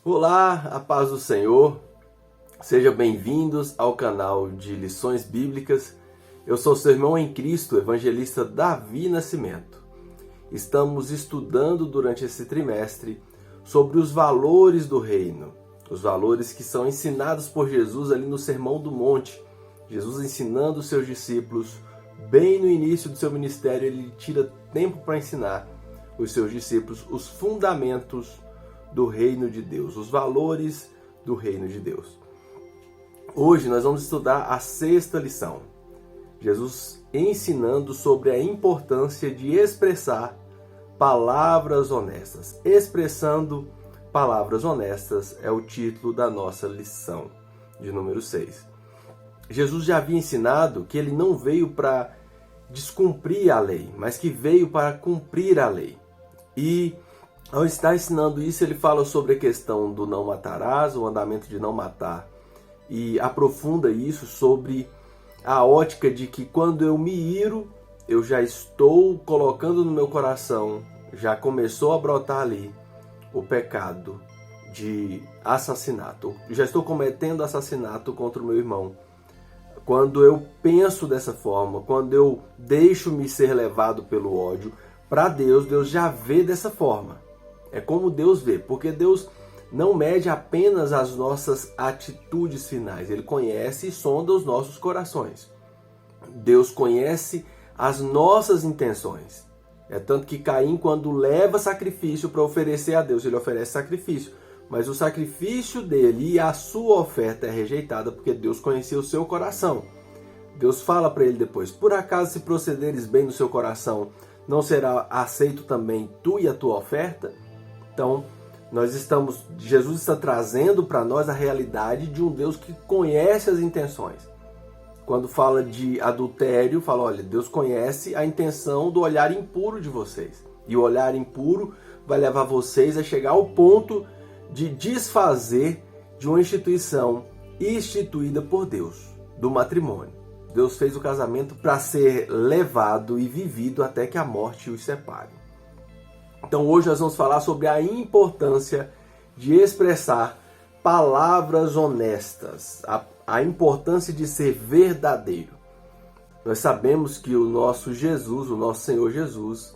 Olá, a paz do Senhor, sejam bem-vindos ao canal de Lições Bíblicas. Eu sou seu irmão em Cristo, evangelista Davi Nascimento. Estamos estudando durante esse trimestre sobre os valores do reino, os valores que são ensinados por Jesus ali no Sermão do Monte. Jesus ensinando os seus discípulos, bem no início do seu ministério, ele tira tempo para ensinar os seus discípulos os fundamentos do reino de Deus, os valores do reino de Deus. Hoje nós vamos estudar a sexta lição. Jesus ensinando sobre a importância de expressar palavras honestas. Expressando palavras honestas é o título da nossa lição de número 6. Jesus já havia ensinado que ele não veio para descumprir a lei, mas que veio para cumprir a lei. E ao estar ensinando isso, ele fala sobre a questão do não matarás, o mandamento de não matar, e aprofunda isso sobre a ótica de que quando eu me iro, eu já estou colocando no meu coração, já começou a brotar ali o pecado de assassinato. Já estou cometendo assassinato contra o meu irmão. Quando eu penso dessa forma, quando eu deixo-me ser levado pelo ódio, para Deus, Deus já vê dessa forma. É como Deus vê, porque Deus não mede apenas as nossas atitudes finais. Ele conhece e sonda os nossos corações. Deus conhece as nossas intenções. É tanto que Caim, quando leva sacrifício para oferecer a Deus, ele oferece sacrifício. Mas o sacrifício dele e a sua oferta é rejeitada porque Deus conhecia o seu coração. Deus fala para ele depois: por acaso se procederes bem no seu coração, não será aceito também tu e a tua oferta? Então, Jesus está trazendo para nós a realidade de um Deus que conhece as intenções. Quando fala de adultério, fala, olha, Deus conhece a intenção do olhar impuro de vocês. E o olhar impuro vai levar vocês a chegar ao ponto de desfazer de uma instituição instituída por Deus, do matrimônio. Deus fez o casamento para ser levado e vivido até que a morte os separe. Então hoje nós vamos falar sobre a importância de expressar palavras honestas, a importância de ser verdadeiro. Nós sabemos que o nosso Jesus, o nosso Senhor Jesus,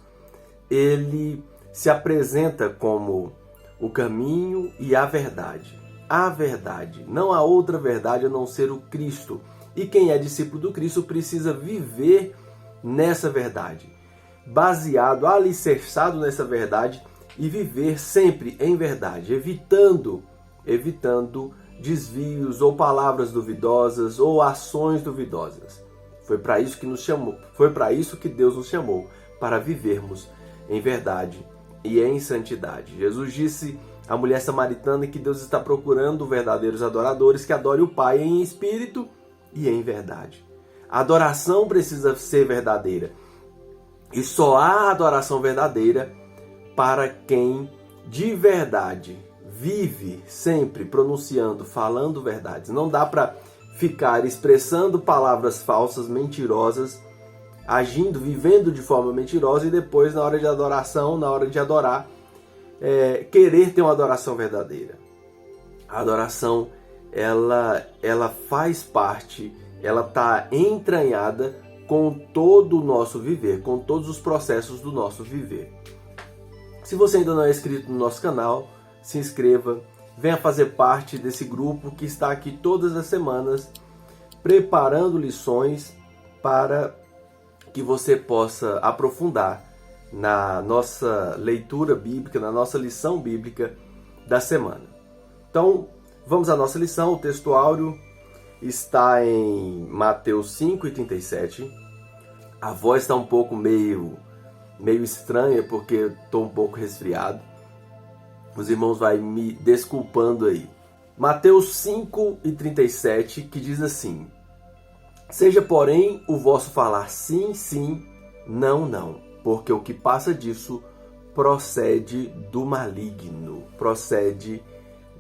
ele se apresenta como o caminho e a verdade. A verdade, não há outra verdade a não ser o Cristo. E quem é discípulo do Cristo precisa viver nessa verdade, baseado, alicerçado nessa verdade e viver sempre em verdade, evitando desvios ou palavras duvidosas ou ações duvidosas. Foi para isso que nos chamou, foi para isso que Deus nos chamou, para vivermos em verdade e em santidade. Jesus disse à mulher samaritana que Deus está procurando verdadeiros adoradores que adorem o Pai em espírito e em verdade. A adoração precisa ser verdadeira. E só há adoração verdadeira para quem de verdade vive sempre pronunciando, falando verdades. Não dá para ficar expressando palavras falsas, mentirosas, agindo, vivendo de forma mentirosa e depois na hora de adoração, na hora de adorar, querer ter uma adoração verdadeira. A adoração, ela faz parte, ela está entranhada com todo o nosso viver, com todos os processos do nosso viver. Se você ainda não é inscrito no nosso canal, se inscreva, venha fazer parte desse grupo que está aqui todas as semanas, preparando lições para que você possa aprofundar na nossa leitura bíblica, na nossa lição bíblica da semana. Então, vamos à nossa lição. O texto áureo está em Mateus 5:37. A voz está um pouco meio estranha porque eu estou um pouco resfriado. Os irmãos vão me desculpando aí. Mateus 5:37, que diz assim: seja, porém, o vosso falar sim, sim, não, não, porque o que passa disso procede do maligno. Procede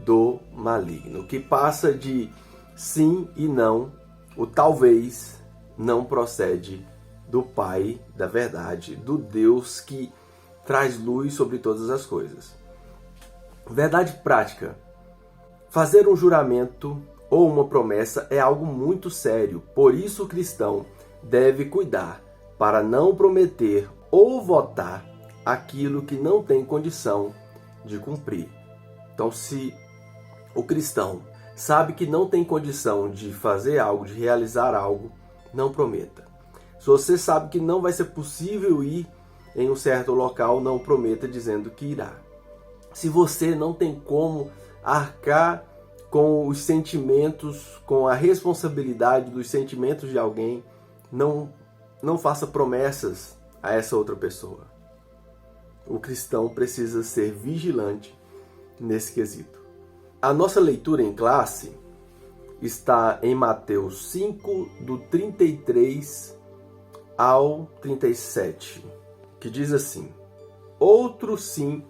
do maligno. O que passa de sim e não, o talvez, não procede do Pai da verdade, do Deus que traz luz sobre todas as coisas. Verdade prática. Fazer um juramento ou uma promessa é algo muito sério, por isso o cristão deve cuidar para não prometer ou votar aquilo que não tem condição de cumprir. Então, se o cristão sabe que não tem condição de fazer algo, de realizar algo, não prometa. Se você sabe que não vai ser possível ir em um certo local, não prometa dizendo que irá. Se você não tem como arcar com os sentimentos, com a responsabilidade dos sentimentos de alguém, não faça promessas a essa outra pessoa. O cristão precisa ser vigilante nesse quesito. A nossa leitura em classe está em Mateus 5, do 33 ao 37, que diz assim: Outro sim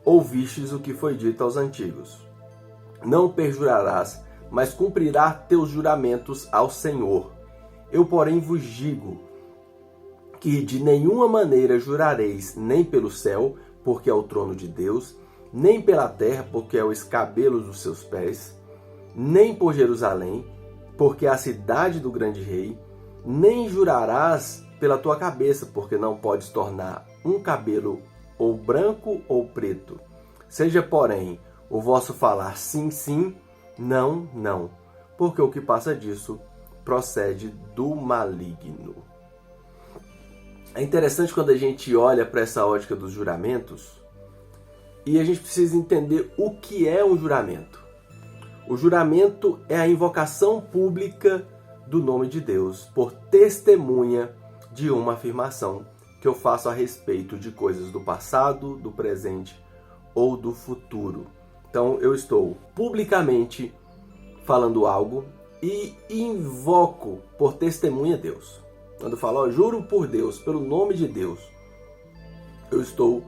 ouvistes o que foi dito aos antigos: Não perjurarás, mas cumprirás teus juramentos ao Senhor. Eu, porém, vos digo que de nenhuma maneira jurareis, nem pelo céu, porque é o trono de Deus, nem pela terra, porque é o escabelo dos seus pés, nem por Jerusalém, porque é a cidade do grande rei, nem jurarás pela tua cabeça, porque não podes tornar um cabelo ou branco ou preto. Seja, porém, o vosso falar sim, sim, não, não, porque o que passa disso procede do maligno. É interessante quando a gente olha para essa ótica dos juramentos e a gente precisa entender o que é um juramento. O juramento é a invocação pública do nome de Deus por testemunha de uma afirmação que eu faço a respeito de coisas do passado, do presente ou do futuro. Então eu estou publicamente falando algo e invoco por testemunha Deus. Quando eu falo, juro por Deus, pelo nome de Deus, eu estou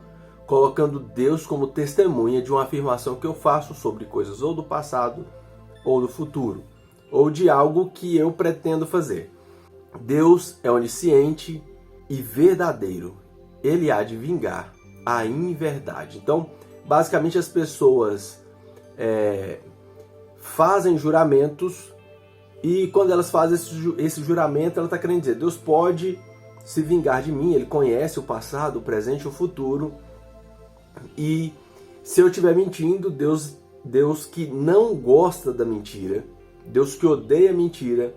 colocando Deus como testemunha de uma afirmação que eu faço sobre coisas ou do passado ou do futuro, ou de algo que eu pretendo fazer. Deus é onisciente e verdadeiro. Ele há de vingar a inverdade. Então, basicamente, as pessoas fazem juramentos e quando elas fazem esse juramento, ela está querendo dizer, Deus pode se vingar de mim, Ele conhece o passado, o presente e o futuro. E se eu estiver mentindo, Deus que não gosta da mentira, Deus que odeia a mentira,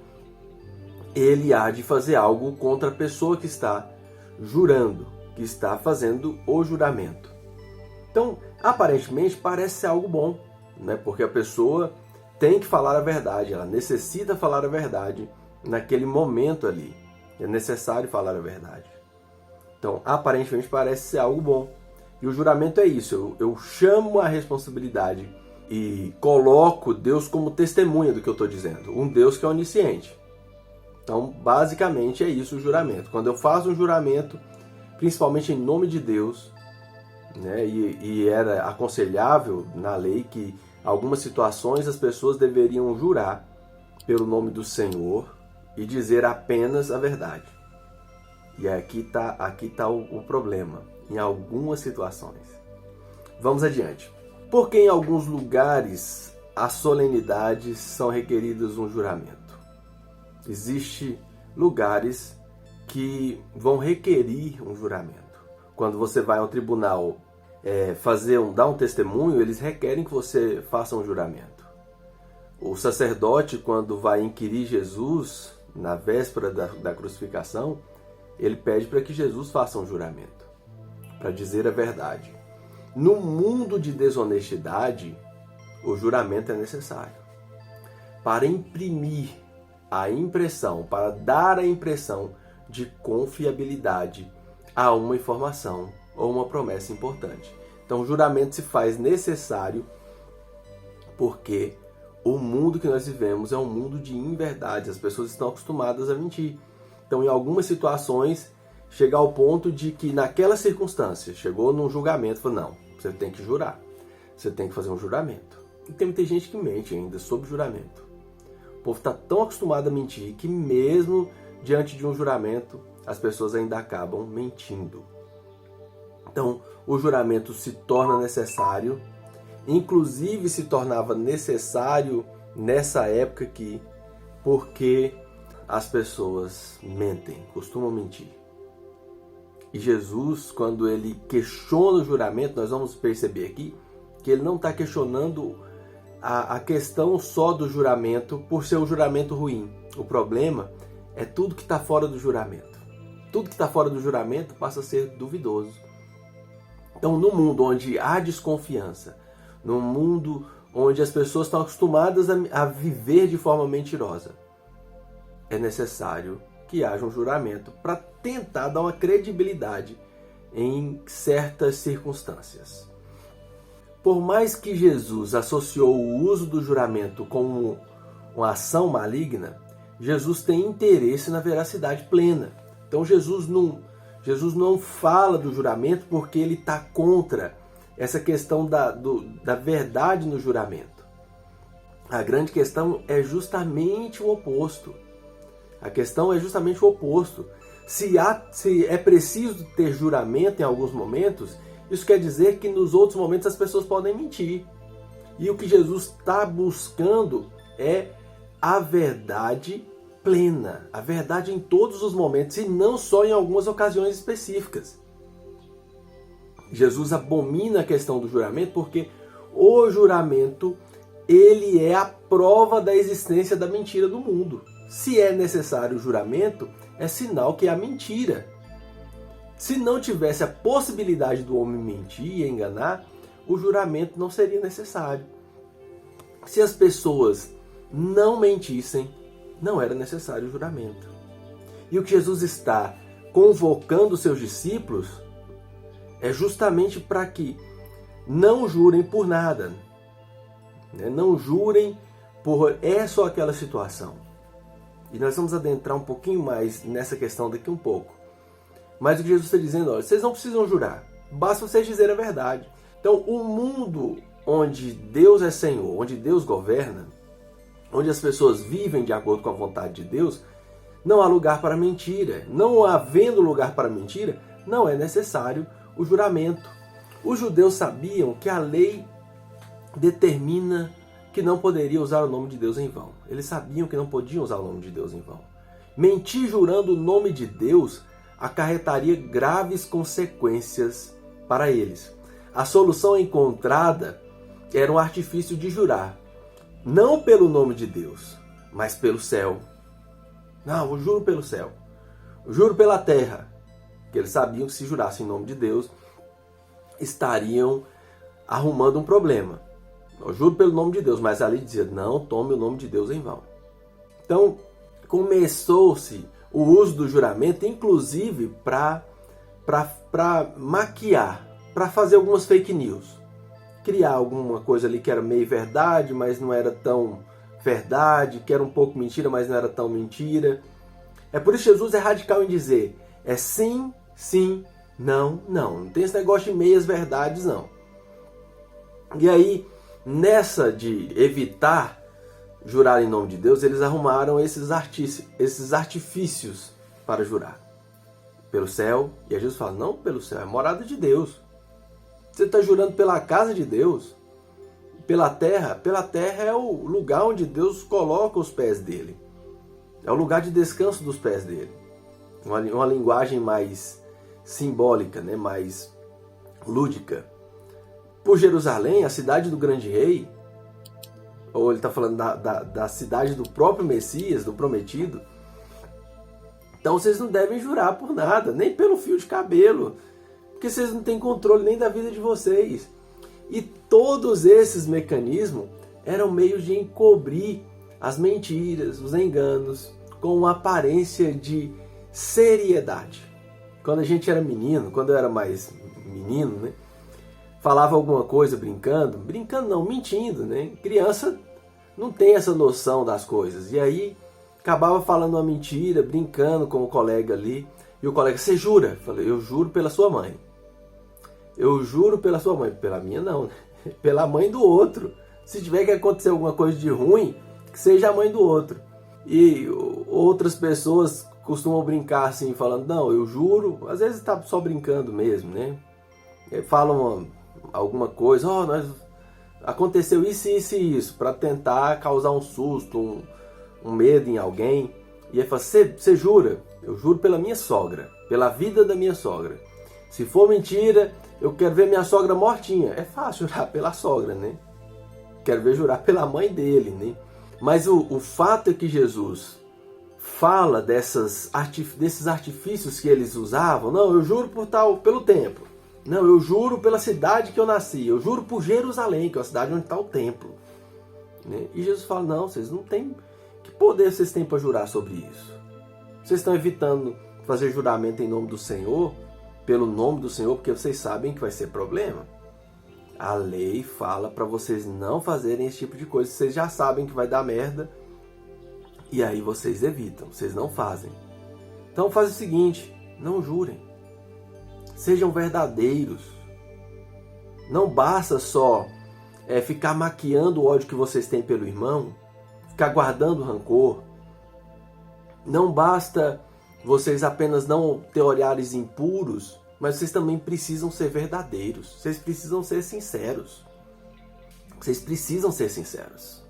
Ele há de fazer algo contra a pessoa que está jurando, que está fazendo o juramento. Então, aparentemente, parece ser algo bom, né? Porque a pessoa tem que falar a verdade, ela necessita falar a verdade naquele momento ali. É necessário falar a verdade. Então, aparentemente, parece ser algo bom. E o juramento é isso, eu chamo a responsabilidade e coloco Deus como testemunha do que eu estou dizendo. Um Deus que é onisciente. Então, basicamente, é isso o juramento. Quando eu faço um juramento, principalmente em nome de Deus, né, e era aconselhável na lei que algumas situações as pessoas deveriam jurar pelo nome do Senhor e dizer apenas a verdade. E aqui tá o problema, em algumas situações. Vamos adiante. Porque em alguns lugares as solenidades são requeridas um juramento. Existem lugares que vão requerir um juramento. Quando você vai ao tribunal dar um testemunho, eles requerem que você faça um juramento. O sacerdote, quando vai inquirir Jesus, na véspera da crucificação, ele pede para que Jesus faça um juramento, para dizer a verdade. No mundo de desonestidade, o juramento é necessário para imprimir a impressão, para dar a impressão de confiabilidade a uma informação ou uma promessa importante. Então, o juramento se faz necessário porque o mundo que nós vivemos é um mundo de inverdade. As pessoas estão acostumadas a mentir. Então, em algumas situações, chega ao ponto de que naquela circunstância, chegou num julgamento, falou, não, você tem que jurar. Você tem que fazer um juramento. E tem muita gente que mente ainda sobre juramento. O povo está tão acostumado a mentir que mesmo diante de um juramento, as pessoas ainda acabam mentindo. Então, o juramento se torna necessário inclusive se tornava necessário nessa época aqui, porque as pessoas mentem, costumam mentir. E Jesus, quando ele questiona o juramento, nós vamos perceber aqui que ele não está questionando a questão só do juramento por ser um juramento ruim. O problema é tudo que está fora do juramento. Tudo que está fora do juramento passa a ser duvidoso. Então, no mundo onde há desconfiança, no mundo onde as pessoas estão acostumadas a viver de forma mentirosa, é necessário que haja um juramento para tentar dar uma credibilidade em certas circunstâncias. Por mais que Jesus associou o uso do juramento com uma ação maligna, Jesus tem interesse na veracidade plena. Então Jesus não fala do juramento porque ele está contra essa questão da verdade no juramento. A grande questão é justamente o oposto. A questão é justamente o oposto. Se é preciso ter juramento em alguns momentos, isso quer dizer que nos outros momentos as pessoas podem mentir. E o que Jesus está buscando é a verdade plena, a verdade em todos os momentos e não só em algumas ocasiões específicas. Jesus abomina a questão do juramento porque o juramento ele é a prova da existência da mentira do mundo. Se é necessário o juramento, é sinal que há mentira. Se não tivesse a possibilidade do homem mentir e enganar, o juramento não seria necessário. Se as pessoas não mentissem, não era necessário o juramento. E o que Jesus está convocando os seus discípulos é justamente para que não jurem por nada. Não jurem por essa ou aquela situação. E nós vamos adentrar um pouquinho mais nessa questão daqui um pouco. Mas o que Jesus está dizendo, olha, vocês não precisam jurar, basta vocês dizerem a verdade. Então, o mundo onde Deus é Senhor, onde Deus governa, onde as pessoas vivem de acordo com a vontade de Deus, não há lugar para mentira. Não havendo lugar para mentira, não é necessário o juramento. Os judeus sabiam que a lei determina que não poderia usar o nome de Deus em vão. Eles sabiam que não podiam usar o nome de Deus em vão. Mentir jurando o nome de Deus acarretaria graves consequências para eles. A solução encontrada era um artifício de jurar, não pelo nome de Deus, mas pelo céu. Não, eu juro pelo céu. Eu juro pela terra. Porque eles sabiam que se jurassem em nome de Deus, estariam arrumando um problema. Eu juro pelo nome de Deus, mas ali dizia, não tome o nome de Deus em vão. Então, começou-se o uso do juramento, inclusive para maquiar, para fazer algumas fake news. Criar alguma coisa ali que era meio verdade, mas não era tão verdade, que era um pouco mentira, mas não era tão mentira. É por isso que Jesus é radical em dizer, é sim, sim, não, não. Não tem esse negócio de meias verdades, não. E aí, nessa de evitar jurar em nome de Deus, eles arrumaram esses artifícios para jurar. Pelo céu, e aí Jesus fala, não pelo céu, é morada de Deus. Você está jurando pela casa de Deus. Pela terra é o lugar onde Deus coloca os pés dele. É o lugar de descanso dos pés dele. Uma linguagem mais simbólica, né? Mais lúdica. Por Jerusalém, a cidade do grande rei, ou ele está falando da cidade do próprio Messias, do prometido. Então vocês não devem jurar por nada, nem pelo fio de cabelo, porque vocês não têm controle nem da vida de vocês. E todos esses mecanismos eram meios de encobrir as mentiras, os enganos, com uma aparência de seriedade. Quando a gente era menino, quando eu era mais menino, né? Falava alguma coisa brincando não, mentindo, né? Criança não tem essa noção das coisas. E aí, acabava falando uma mentira, brincando com o colega ali. E o colega, você jura? Eu falei, eu juro pela sua mãe. Eu juro pela sua mãe. Pela minha não, né? Pela mãe do outro. Se tiver que acontecer alguma coisa de ruim, que seja a mãe do outro. E outras pessoas costumam brincar assim, falando, não, eu juro. Às vezes tá só brincando mesmo, né? Falam alguma coisa, aconteceu isso, isso e isso, para tentar causar um susto, um medo em alguém. E ele fala, você jura? Eu juro pela minha sogra, pela vida da minha sogra. Se for mentira, eu quero ver minha sogra mortinha. É fácil jurar pela sogra, né? Quero ver jurar pela mãe dele, né? Mas o fato é que Jesus fala desses artifícios que eles usavam. Não, eu juro pelo templo. Não, eu juro pela cidade que eu nasci. Eu juro por Jerusalém, que é a cidade onde está o templo. Né? E Jesus fala, não, vocês não têm... Que poder vocês têm para jurar sobre isso? Vocês estão evitando fazer juramento em nome do Senhor, pelo nome do Senhor, porque vocês sabem que vai ser problema. A lei fala para vocês não fazerem esse tipo de coisa. Vocês já sabem que vai dar merda. E aí vocês evitam, vocês não fazem. Então faz o seguinte, não jurem. Sejam verdadeiros. Não basta só ficar maquiando o ódio que vocês têm pelo irmão, ficar guardando rancor. Não basta vocês apenas não ter olhares impuros, mas vocês também precisam ser verdadeiros. Vocês precisam ser sinceros. Vocês precisam ser sinceros.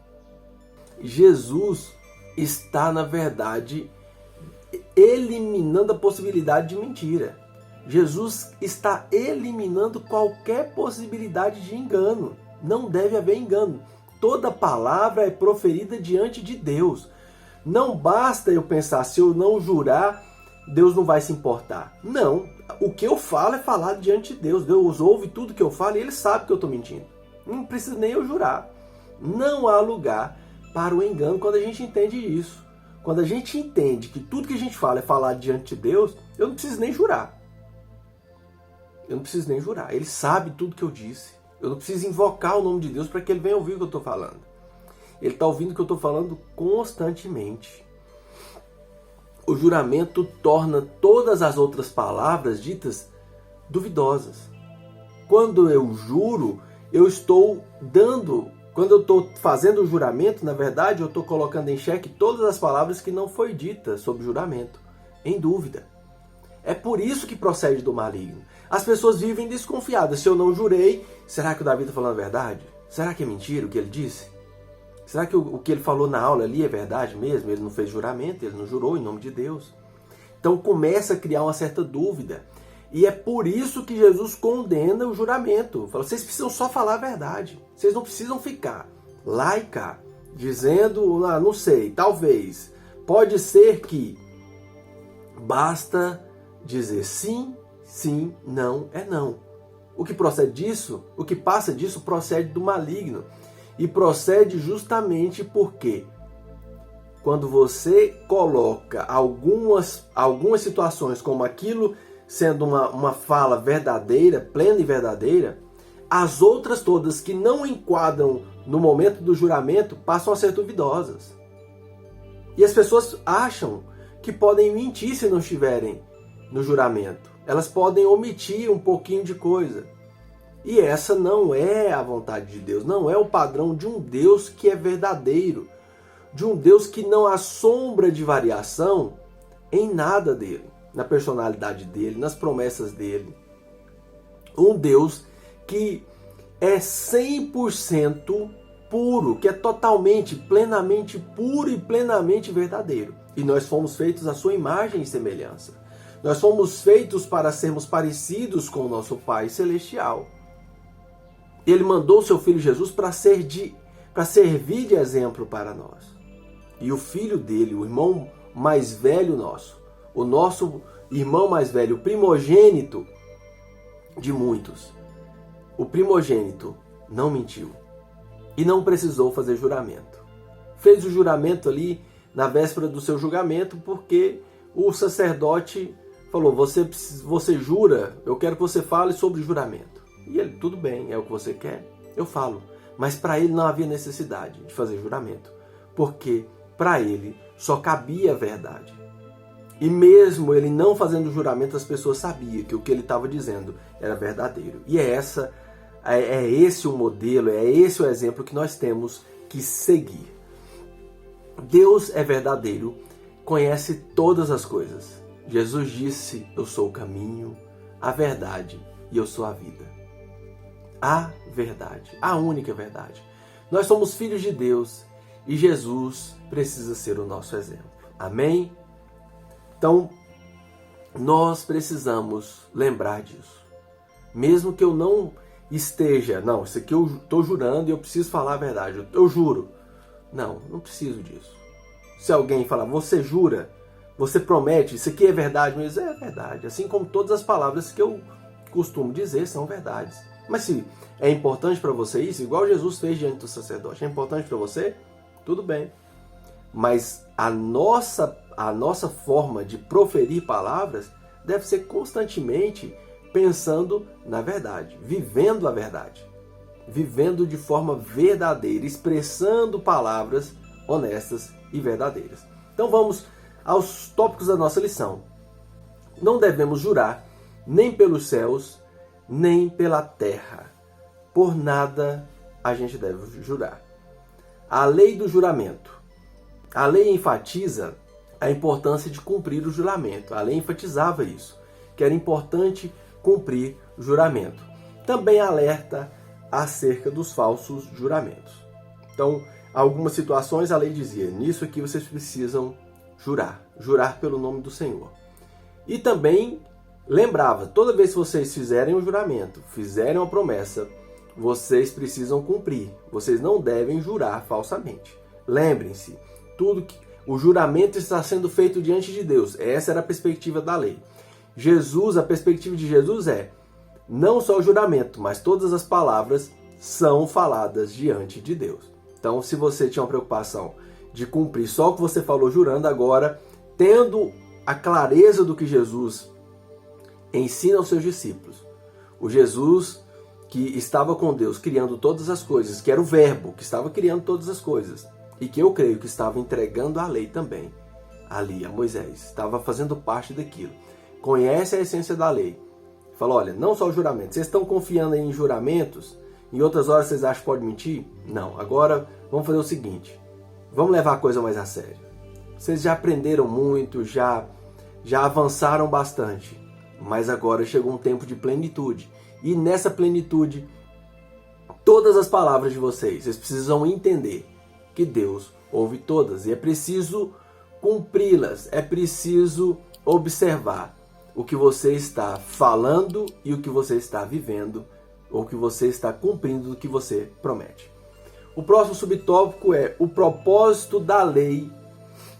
Jesus está, na verdade, eliminando a possibilidade de mentira. Jesus está eliminando qualquer possibilidade de engano. Não deve haver engano. Toda palavra é proferida diante de Deus. Não basta eu pensar, se eu não jurar, Deus não vai se importar. Não. O que eu falo é falado diante de Deus. Deus ouve tudo que eu falo e Ele sabe que eu estou mentindo. Não precisa nem eu jurar. Não há lugar para o engano quando a gente entende isso. Quando a gente entende que tudo que a gente fala é falado diante de Deus, eu não preciso nem jurar. Eu não preciso nem jurar. Ele sabe tudo que eu disse. Eu não preciso invocar o nome de Deus para que Ele venha ouvir o que eu estou falando. Ele está ouvindo o que eu estou falando constantemente. O juramento torna todas as outras palavras ditas duvidosas. Quando eu juro, eu estou dando... Quando eu estou fazendo o juramento, na verdade, eu estou colocando em xeque todas as palavras que não foi dita sobre juramento, em dúvida. É por isso que procede do maligno. As pessoas vivem desconfiadas. Se eu não jurei, será que o Davi está falando a verdade? Será que é mentira o que ele disse? Será que o que ele falou na aula ali é verdade mesmo? Ele não fez juramento, ele não jurou em nome de Deus. Então começa a criar uma certa dúvida. E é por isso que Jesus condena o juramento. Fala, vocês precisam só falar a verdade. Vocês não precisam ficar lá e cá, dizendo, não sei, talvez, pode ser que. Basta dizer sim, sim, não é não. O que procede disso, o que passa disso procede do maligno. E procede justamente porque quando você coloca algumas situações como aquilo sendo uma fala verdadeira, plena e verdadeira, as outras todas que não enquadram no momento do juramento passam a ser duvidosas. E as pessoas acham que podem mentir se não estiverem no juramento. Elas podem omitir um pouquinho de coisa. E essa não é a vontade de Deus, não é o padrão de um Deus que é verdadeiro, de um Deus que não há sombra de variação em nada dele, na personalidade dele, nas promessas dele. Um Deus que é 100% puro, que é totalmente, plenamente puro e plenamente verdadeiro. E nós fomos feitos à sua imagem e semelhança. Nós fomos feitos para sermos parecidos com o nosso Pai Celestial. Ele mandou o seu Filho Jesus para servir de exemplo para nós. E o Filho dele, o irmão mais velho nosso, o nosso irmão mais velho, o primogênito de muitos, o primogênito não mentiu e não precisou fazer juramento. Fez o juramento ali na véspera do seu julgamento porque o sacerdote falou, você jura, eu quero que você fale sobre juramento. E ele, tudo bem, é o que você quer, eu falo. Mas para ele não havia necessidade de fazer juramento, porque para ele só cabia a verdade. E mesmo ele não fazendo juramento, as pessoas sabiam que o que ele estava dizendo era verdadeiro. E é esse o modelo, é esse o exemplo que nós temos que seguir. Deus é verdadeiro, conhece todas as coisas. Jesus disse, eu sou o caminho, a verdade e eu sou a vida. a verdade, a única verdade. Nós somos filhos de Deus e Jesus precisa ser o nosso exemplo. Amém? Então, nós precisamos lembrar disso. Mesmo que eu não esteja, não, isso aqui eu estou jurando e eu preciso falar a verdade, eu juro. Não, não preciso disso. Se alguém falar, você jura, você promete, isso aqui é verdade, mas é verdade. Assim como todas as palavras que eu costumo dizer são verdades. Mas se é importante para você isso, igual Jesus fez diante do sacerdote, é importante para você? Tudo bem. Mas a nossa forma de proferir palavras deve ser constantemente pensando na verdade, vivendo a verdade, vivendo de forma verdadeira, expressando palavras honestas e verdadeiras. Então vamos aos tópicos da nossa lição. Não devemos jurar nem pelos céus, nem pela terra. Por nada a gente deve jurar. A lei do juramento. A lei enfatiza a importância de cumprir o juramento. A lei enfatizava isso, que era importante cumprir o juramento. Também alerta acerca dos falsos juramentos. Então, algumas situações a lei dizia, nisso aqui vocês precisam jurar pelo nome do Senhor. E também lembrava, toda vez que vocês fizerem um juramento, fizerem uma promessa, vocês precisam cumprir. Vocês não devem jurar falsamente. Lembrem-se, o juramento está sendo feito diante de Deus. Essa era a perspectiva da lei. A perspectiva de Jesus é não só o juramento, mas todas as palavras são faladas diante de Deus. Então, se você tinha uma preocupação de cumprir só o que você falou jurando, agora, tendo a clareza do que Jesus ensina aos seus discípulos, o Jesus que estava com Deus criando todas as coisas, que era o Verbo que estava criando todas as coisas, e que eu creio que estava entregando a lei também, ali a Moisés, estava fazendo parte daquilo, conhece a essência da lei, fala, olha, não só o juramento, vocês estão confiando em juramentos, em outras horas vocês acham que pode mentir? Não, agora vamos fazer o seguinte, vamos levar a coisa mais a sério. Vocês já aprenderam muito, já avançaram bastante, mas agora chegou um tempo de plenitude. E nessa plenitude, todas as palavras de vocês precisam entender que Deus ouve todas. E é preciso cumpri-las, é preciso observar o que você está falando e o que você está vivendo, ou o que você está cumprindo do que você promete. O próximo subtópico é o propósito da lei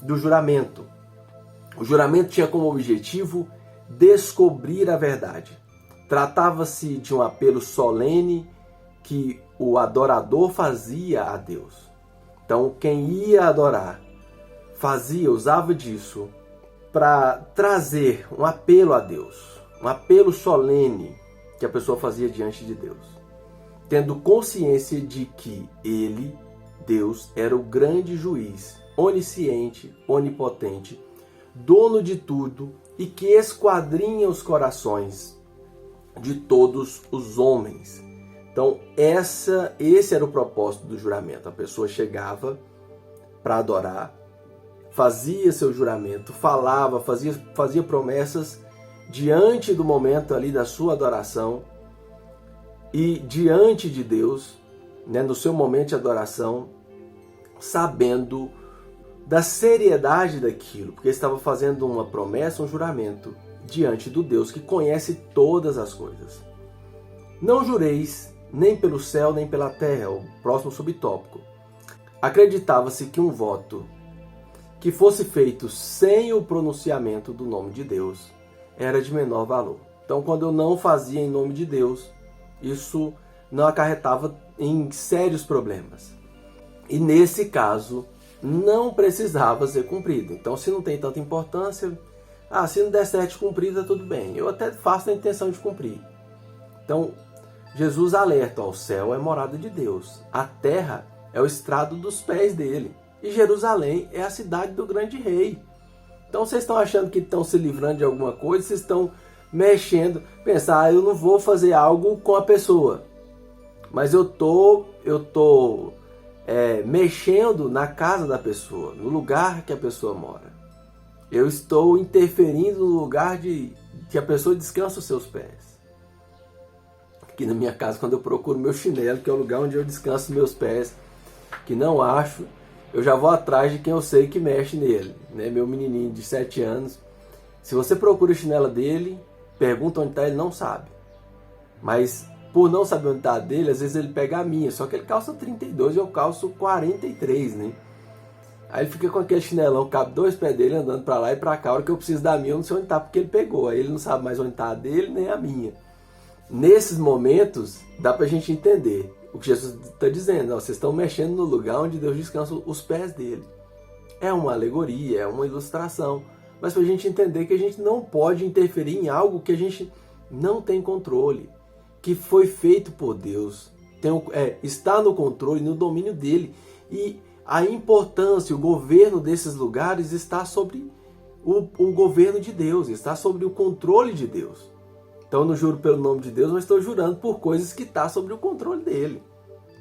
do juramento. O juramento tinha como objetivo descobrir a verdade. Tratava-se de um apelo solene que o adorador fazia a Deus. Então, quem ia adorar usava disso para trazer um apelo a Deus, um apelo solene que a pessoa fazia diante de Deus, tendo consciência de que ele, Deus, era o grande juiz, onisciente, onipotente, dono de tudo e que esquadrinha os corações de todos os homens. Então, esse era o propósito do juramento. A pessoa chegava para adorar, fazia seu juramento, falava, fazia promessas diante do momento ali da sua adoração e diante de Deus, né, no seu momento de adoração, sabendo da seriedade daquilo, porque estava fazendo uma promessa, um juramento diante do Deus que conhece todas as coisas. Não jureis nem pelo céu nem pela terra, o próximo subtópico. Acreditava-se que um voto que fosse feito sem o pronunciamento do nome de Deus era de menor valor. Então, quando eu não fazia em nome de Deus, isso não acarretava em sérios problemas. E nesse caso, não precisava ser cumprido. Então, se não tem tanta importância, se não der certo cumprido, tudo bem. Eu até faço a intenção de cumprir. Então, Jesus alerta, o céu é morada de Deus. A terra é o estrado dos pés dele. E Jerusalém é a cidade do grande rei. Então, vocês estão achando que estão se livrando de alguma coisa, vocês estão mexendo, pensar, eu não vou fazer algo com a pessoa, mas eu tô mexendo na casa da pessoa, no lugar que a pessoa mora. Eu estou interferindo no lugar que a pessoa descansa os seus pés. aqui na minha casa, quando eu procuro meu chinelo, que é o lugar onde eu descanso meus pés, que não acho, eu já vou atrás de quem eu sei que mexe nele, né? Meu menininho de 7 anos. Se você procura a chinela dele, pergunta onde está, ele não sabe. Mas por não saber onde está a dele, às vezes ele pega a minha, só que ele calça 32 e eu calço 43, né? Aí ele fica com aquele chinelão, cabe 2 pés dele andando pra lá e pra cá. A hora que eu preciso da minha, eu não sei onde tá, porque ele pegou. Aí ele não sabe mais onde tá a dele, nem a minha. Nesses momentos, dá pra gente entender o que Jesus está dizendo. Ó, vocês estão mexendo no lugar onde Deus descansa os pés dele. É uma alegoria, é uma ilustração. Mas pra gente entender que a gente não pode interferir em algo que a gente não tem controle. Que foi feito por Deus. Está no controle, no domínio dele. E a importância, o governo desses lugares está sobre o governo de Deus, está sobre o controle de Deus. Então eu não juro pelo nome de Deus, mas estou jurando por coisas que estão sobre o controle dele.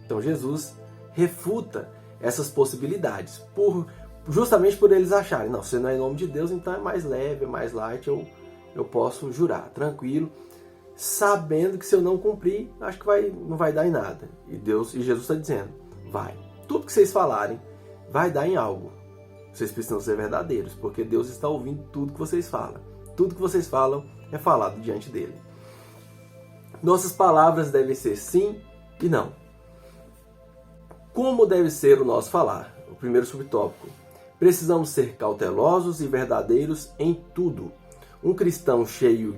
Então Jesus refuta essas possibilidades, justamente por eles acharem, não, se não é em nome de Deus, então é mais leve, é mais light, eu posso jurar, tranquilo, sabendo que se eu não cumprir, acho que não vai dar em nada. E Jesus está dizendo, vai. Tudo que vocês falarem vai dar em algo. Vocês precisam ser verdadeiros, porque Deus está ouvindo tudo que vocês falam. Tudo que vocês falam é falado diante dele. Nossas palavras devem ser sim e não. Como deve ser o nosso falar? O primeiro subtópico. Precisamos ser cautelosos e verdadeiros em tudo. Um cristão cheio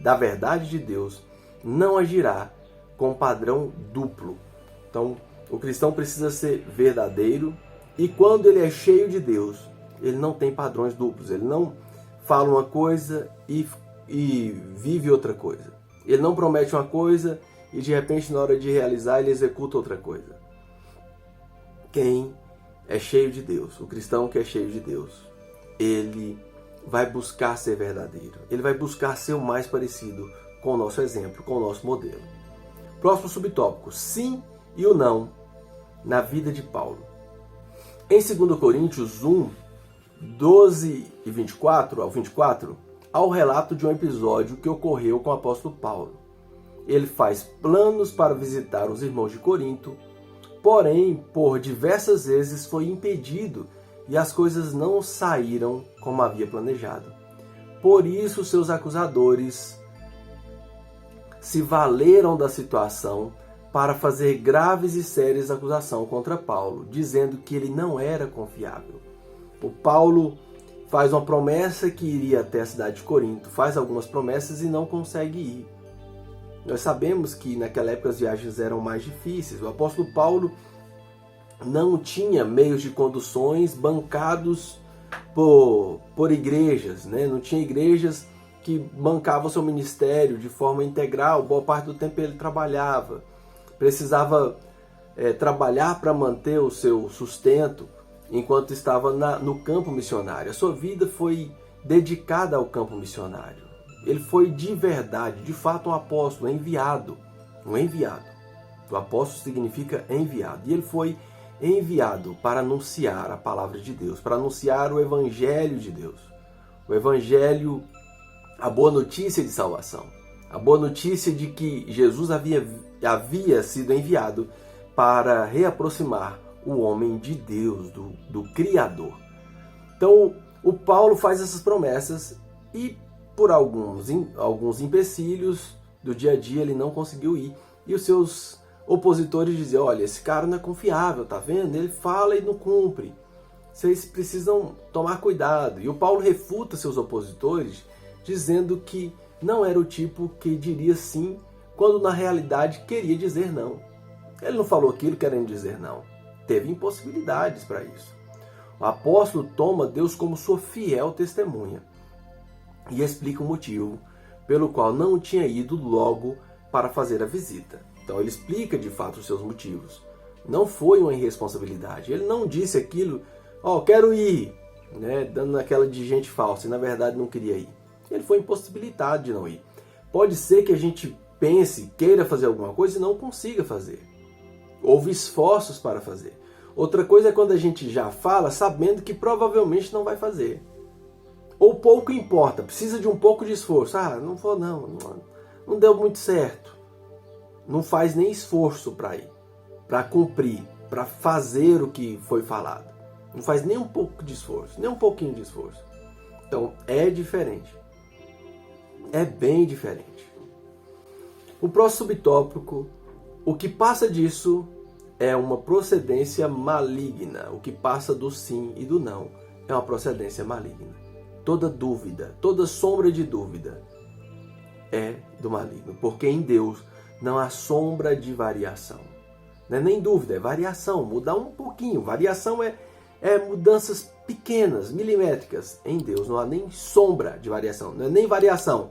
da verdade de Deus não agirá com padrão duplo. Então, o cristão precisa ser verdadeiro e quando ele é cheio de Deus, ele não tem padrões duplos. Ele não fala uma coisa e vive outra coisa. Ele não promete uma coisa e de repente na hora de realizar ele executa outra coisa. Quem é cheio de Deus, o cristão que é cheio de Deus, ele vai buscar ser verdadeiro. Ele vai buscar ser o mais parecido com o nosso exemplo, com o nosso modelo. Próximo subtópico, sim e o não na vida de Paulo. Em 2 Coríntios 1, 12 e 24 ao 24, há o relato de um episódio que ocorreu com o apóstolo Paulo. Ele faz planos para visitar os irmãos de Corinto, porém, por diversas vezes foi impedido e as coisas não saíram como havia planejado. Por isso, seus acusadores se valeram da situação para fazer graves e sérias acusações contra Paulo, dizendo que ele não era confiável. O Paulo faz uma promessa que iria até a cidade de Corinto, faz algumas promessas e não consegue ir. Nós sabemos que naquela época as viagens eram mais difíceis. O apóstolo Paulo não tinha meios de conduções bancados por igrejas, né? Não tinha igrejas que bancavam seu ministério de forma integral. Boa parte do tempo ele trabalhava. Precisava trabalhar para manter o seu sustento enquanto estava no campo missionário. A sua vida foi dedicada ao campo missionário. Ele foi de verdade, de fato, um apóstolo, enviado. Um enviado. O apóstolo significa enviado. E ele foi enviado para anunciar a palavra de Deus, para anunciar o evangelho de Deus. O evangelho, a boa notícia de salvação. A boa notícia de que Jesus havia sido enviado para reaproximar o homem de Deus, do Criador. Então, o Paulo faz essas promessas e por alguns empecilhos do dia a dia ele não conseguiu ir. E os seus opositores diziam, olha, esse cara não é confiável, tá vendo? Ele fala e não cumpre. Vocês precisam tomar cuidado. E o Paulo refuta seus opositores dizendo que não era o tipo que diria sim, quando na realidade queria dizer não. Ele não falou aquilo querendo dizer não. Teve impossibilidades para isso. O apóstolo toma Deus como sua fiel testemunha e explica o motivo pelo qual não tinha ido logo para fazer a visita. Então ele explica de fato os seus motivos. Não foi uma irresponsabilidade. Ele não disse aquilo, quero ir, né, dando aquela de gente falsa, e na verdade não queria ir. Ele foi impossibilitado de não ir. Pode ser que a gente pense, queira fazer alguma coisa e não consiga fazer. Houve esforços para fazer. Outra coisa é quando a gente já fala sabendo que provavelmente não vai fazer. Ou pouco importa, precisa de um pouco de esforço. Não vou não deu muito certo. não faz nem esforço para ir, para cumprir, para fazer o que foi falado. Não faz nem um pouco de esforço, nem um pouquinho de esforço. Então é diferente. É bem diferente. O próximo subtópico, o que passa disso é uma procedência maligna. O que passa do sim e do não é uma procedência maligna. Toda dúvida, toda sombra de dúvida é do maligno. Porque em Deus não há sombra de variação. Não é nem dúvida, é variação. Mudar um pouquinho. Variação é mudanças pequenas, milimétricas. Em Deus não há nem sombra de variação. Não é nem variação.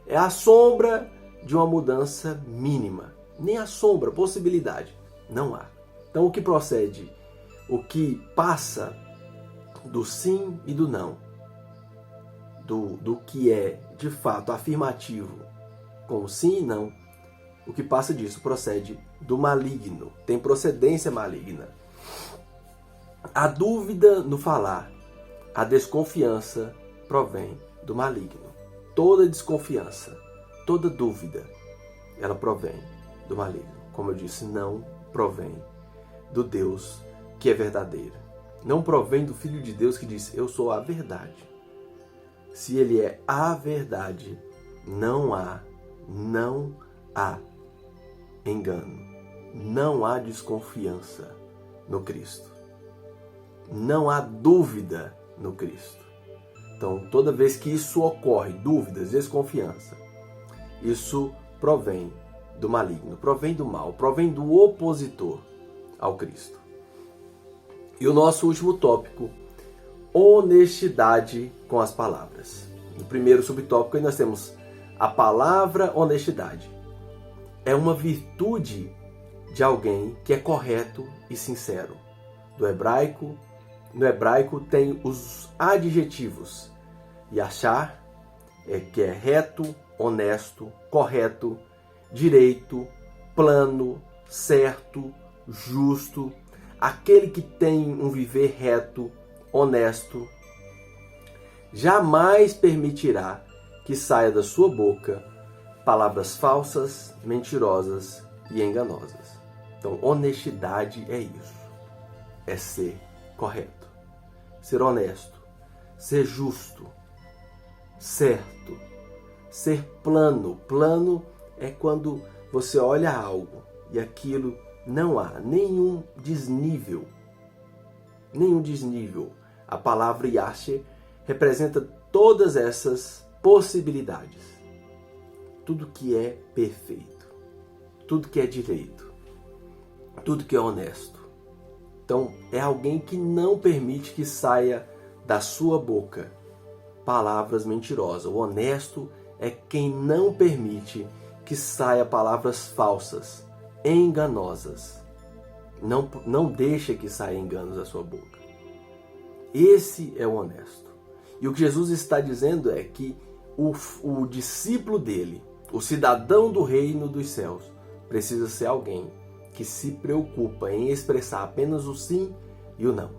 É a sombra de uma mudança mínima. Nem a sombra, possibilidade. Não há. Então o que procede, o que passa do sim e do não, do que é de fato afirmativo com sim e não, o que passa disso procede do maligno, tem procedência maligna. A dúvida no falar, a desconfiança provém do maligno. Toda desconfiança, toda dúvida, ela provém do maligno. Como eu disse, não provém do Deus que é verdadeiro. Não provém do Filho de Deus que diz, eu sou a verdade. Se ele é a verdade, não há engano, não há desconfiança no Cristo. Não há dúvida no Cristo. Então, toda vez que isso ocorre, dúvidas, desconfiança, isso provém do maligno, provém do mal, provém do opositor ao Cristo. E o nosso último tópico, honestidade com as palavras. No primeiro subtópico, nós temos a palavra honestidade. É uma virtude de alguém que é correto e sincero. No hebraico tem os adjetivos. Yashar, que é reto, honesto, correto, direito, plano, certo, justo. Aquele que tem um viver reto, honesto, jamais permitirá que saia da sua boca palavras falsas, mentirosas e enganosas. Então, honestidade é isso. É ser correto, ser honesto, ser justo, certo, ser plano. Plano é quando você olha algo e aquilo não há nenhum desnível. Nenhum desnível. A palavra Yasher representa todas essas possibilidades. Tudo que é perfeito, tudo que é direito, tudo que é honesto. Então, é alguém que não permite que saia da sua boca palavras mentirosas. O honesto é quem não permite que saia palavras falsas, enganosas. Não deixa que saia enganos da sua boca. Esse é o honesto. E o que Jesus está dizendo é que o discípulo dele, o cidadão do reino dos céus, precisa ser alguém que se preocupa em expressar apenas o sim e o não.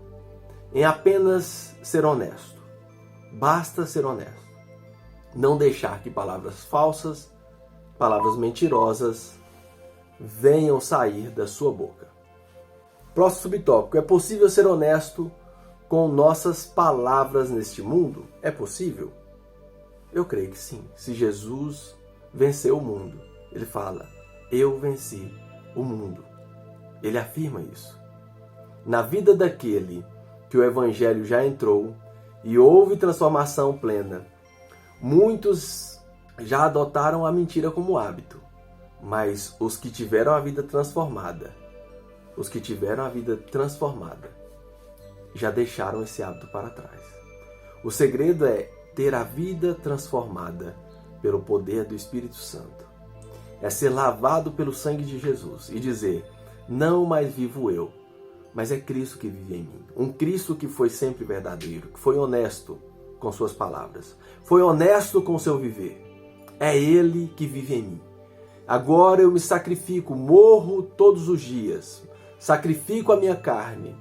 Em apenas ser honesto. Basta ser honesto. Não deixar que palavras falsas, palavras mentirosas venham sair da sua boca. Próximo subtópico. É possível ser honesto com nossas palavras neste mundo? É possível? Eu creio que sim. Se Jesus venceu o mundo, ele fala, eu venci o mundo. Ele afirma isso. Na vida daquele que o Evangelho já entrou e houve transformação plena, muitos já adotaram a mentira como hábito, mas os que tiveram a vida transformada, já deixaram esse hábito para trás. O segredo é ter a vida transformada pelo poder do Espírito Santo. É ser lavado pelo sangue de Jesus e dizer, não mais vivo eu, mas é Cristo que vive em mim. Um Cristo que foi sempre verdadeiro, que foi honesto com suas palavras, foi honesto com seu viver. É Ele que vive em mim. Agora eu me sacrifico, morro todos os dias, sacrifico a minha carne,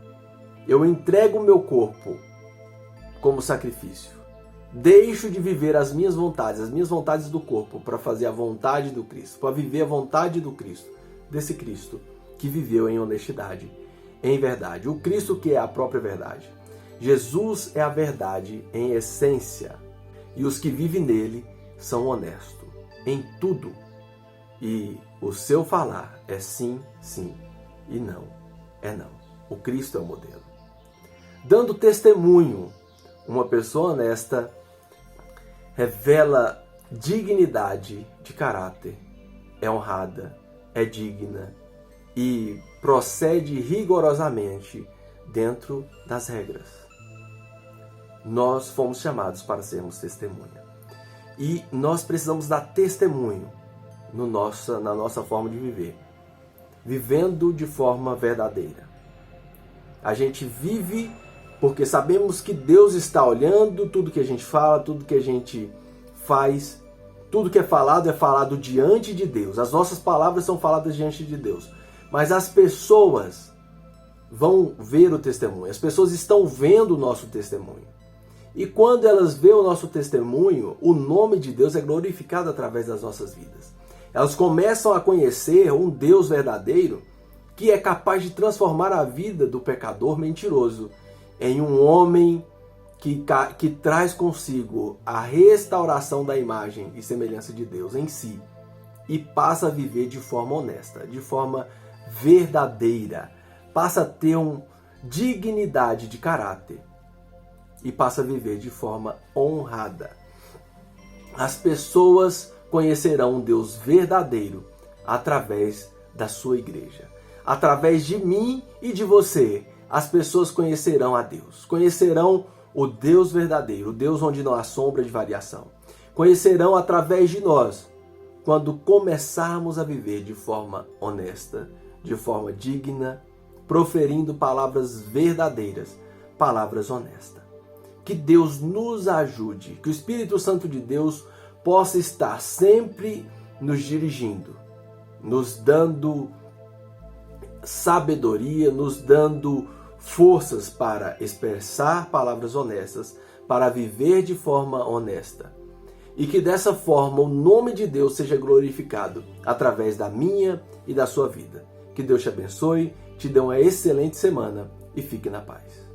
eu entrego o meu corpo como sacrifício. Deixo de viver as minhas vontades do corpo, para fazer a vontade do Cristo, para viver a vontade do Cristo. desse Cristo que viveu em honestidade, em verdade. O Cristo que é a própria verdade. Jesus é a verdade em essência. E os que vivem nele são honestos em tudo. E o seu falar é sim, sim, e não, é não. O Cristo é o modelo. Dando testemunho, uma pessoa honesta revela dignidade de caráter, é honrada, é digna e procede rigorosamente dentro das regras. Nós fomos chamados para sermos testemunha. E nós precisamos dar testemunho na nossa forma de viver. Vivendo de forma verdadeira. A gente vive porque sabemos que Deus está olhando tudo que a gente fala, tudo que a gente faz. Tudo que é falado diante de Deus. As nossas palavras são faladas diante de Deus. Mas as pessoas vão ver o testemunho. As pessoas estão vendo o nosso testemunho. E quando elas veem o nosso testemunho, o nome de Deus é glorificado através das nossas vidas. Elas começam a conhecer um Deus verdadeiro que é capaz de transformar a vida do pecador mentiroso em um homem que traz consigo a restauração da imagem e semelhança de Deus em si e passa a viver de forma honesta, de forma verdadeira, passa a ter dignidade de caráter e passa a viver de forma honrada. As pessoas conhecerão um Deus verdadeiro através da sua igreja. Através de mim e de você, as pessoas conhecerão a Deus. Conhecerão o Deus verdadeiro, o Deus onde não há sombra de variação. Conhecerão através de nós, quando começarmos a viver de forma honesta, de forma digna, proferindo palavras verdadeiras, palavras honestas. Que Deus nos ajude, que o Espírito Santo de Deus possa estar sempre nos dirigindo, nos dando sabedoria, nos dando forças para expressar palavras honestas, para viver de forma honesta. E que dessa forma o nome de Deus seja glorificado através da minha e da sua vida. Que Deus te abençoe, te dê uma excelente semana e fique na paz.